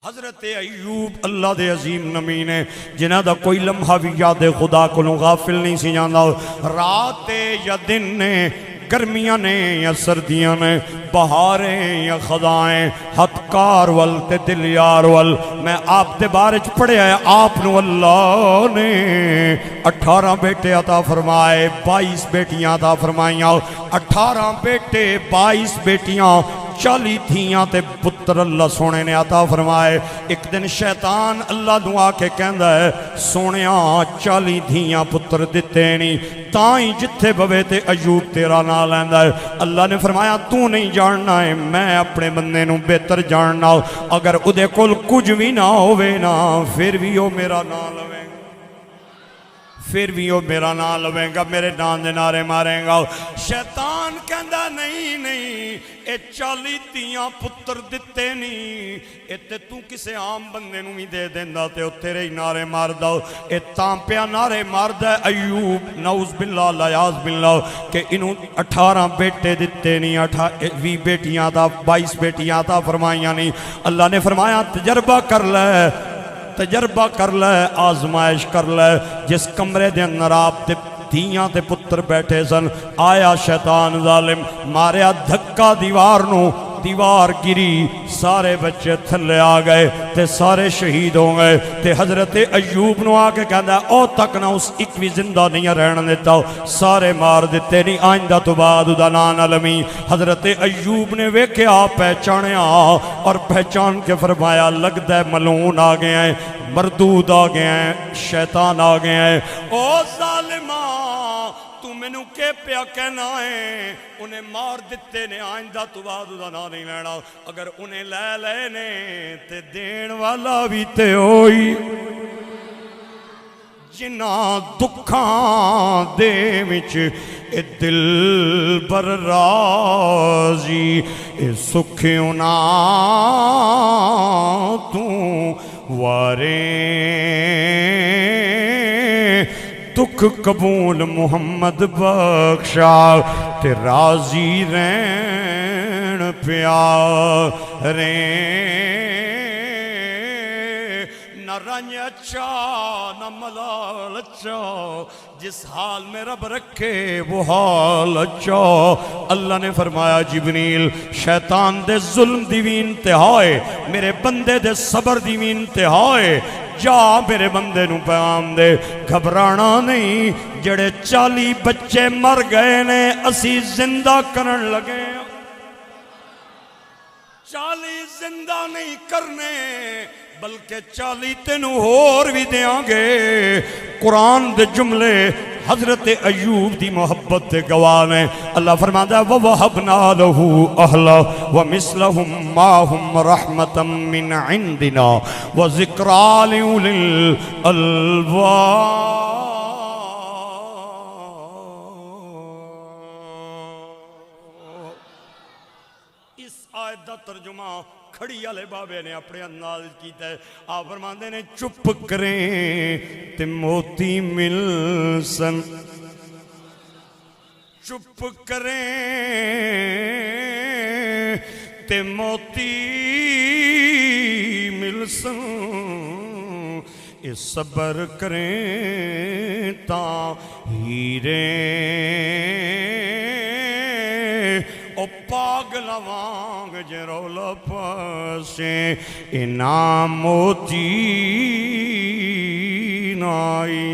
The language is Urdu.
حضرت ایوب اللہ دے عظیم نبی نے جنہ دا کوئی لمحہ بھی یاد خدا کو غافل نہیں سی جاندا، رات یا دن نے، گرمیاں نے یا سردیاں نے، بہاریں یا خزائیں، ہتکار ول تے دل یار ول، میں آپ دے بارے چ پڑھیا ہے آپ نو اللہ نے 18 بیٹے عطا فرمائے، 22 بیٹیاں عطا فرمائیاں، 18 بیٹے 22 بیٹیاں، 40 دھیاں تے پتر اللہ سونے نے عطا فرمائے۔ ایک دن شیطان اللہ دعا کے کہندا ہے سونیاں 40 دھیاں پتر دیتے نہیں، تائیں جتھے بوے تے ایوب تیرا نام لیندا ہے۔ اللہ نے فرمایا تو نہیں جاننا ہے، میں اپنے بندے نو بہتر جاننا، اگر اودے کول کچھ بھی نہ ہووے نا پھر بھی وہ میرا نام لوے گا، پھر بھی وہ میرا نام لوے گا، میرے نام دے نعرے مارے گا۔ شیطان کہندا نہیں نہیں، اے 40 دھیاں پتر دتے نہیں، اے تے تو کسے عام بندے نو ہی دے دیندا تے او تیرے ہی نعرے ماردا، اے تاں پیا نعرے ماردا ہے ایوب نعوذ باللہ لیاذ باللہ کہ انہوں 18 بیٹے دتے نہیں، 20 بیٹیاں دا 22 بیٹیاں دا فرمائیاں نہیں۔ اللہ نے فرمایا تجربہ کر لے، تجربہ کر لے، آزمائش کر لے، جس کمرے دے اندر آپ تے دھیاں تے پتر بیٹھے سن، آیا شیطان ظالم ماریا دھکا دیوار نو، دیوار گری، سارے بچے تھلے آ گئے تے سارے شہید ہو گئے تے حضرت ایوب نو آ کے کہندا او تک نہ اس ایک بھی زندہ نہیں رہن دیتا، سارے مار دیتے نہیں، آئندہ تو بعد دا نان علمی۔ حضرت ایوب نے ویکھیا پہچانیا اور پہچان کے فرمایا لگدا ہے ملعون آ گئے ہیں، مردود آ گئے ہیں، شیطان آ گئے ہیں۔ او ظالمہ تو مینوں کے پیا کہنا ہے، انہیں مار دیتے نے، آئندہ تو بعد دا نام نہیں لینا، اگر انہیں لے لینے تے دین والا بھی تے ہوئی، جنہ دکھاں دے وچ اے دل بر راضی، اے سکھیوں نا تو وارے دکھ قبول محمد بخشا تے راضی رین پیارے، نہ رنج اچھا نہ ملال اچھا، جس حال میں رب رکھے وہ حال اچھا۔ اللہ نے فرمایا جبریل شیطان دے ظلم دی بھی انتہائے، میرے بندے دے صبر دی بھی انتہائے، جا میرے بندے نو پیغام دے گھبرانا نہیں، جڑے 40 بچے مر گئے نے اسی زندہ کرن لگے، 40 زندہ نہیں کرنے بلکہ 40 تینو اور بھی دیاں گے۔ قرآن دے جملے حضرت ایوب دی محبت دے گواہ میں اللہ فرماتا ہے وَوَهَبْنَا لَهُ أَهْلَهُ وَمِثْلَهُمْ مَعَهُمْ رَحْمَةً مِّنْ عِنْدِنَا وَذِكْرَىٰ لِأُولِي الْأَلْبَابِ۔ اس آیت دا ترجمہ کھڑی والے بابے نے اپنے انداز کیتا ہے، آپ فرماندے نے چپ کریں تے موتی مل سن، چپ کریں تے موتی مل سن، اے صبر کریں تاں ہیرے او پاگل وانگ جے رولا پاسے انعام موتی نائی۔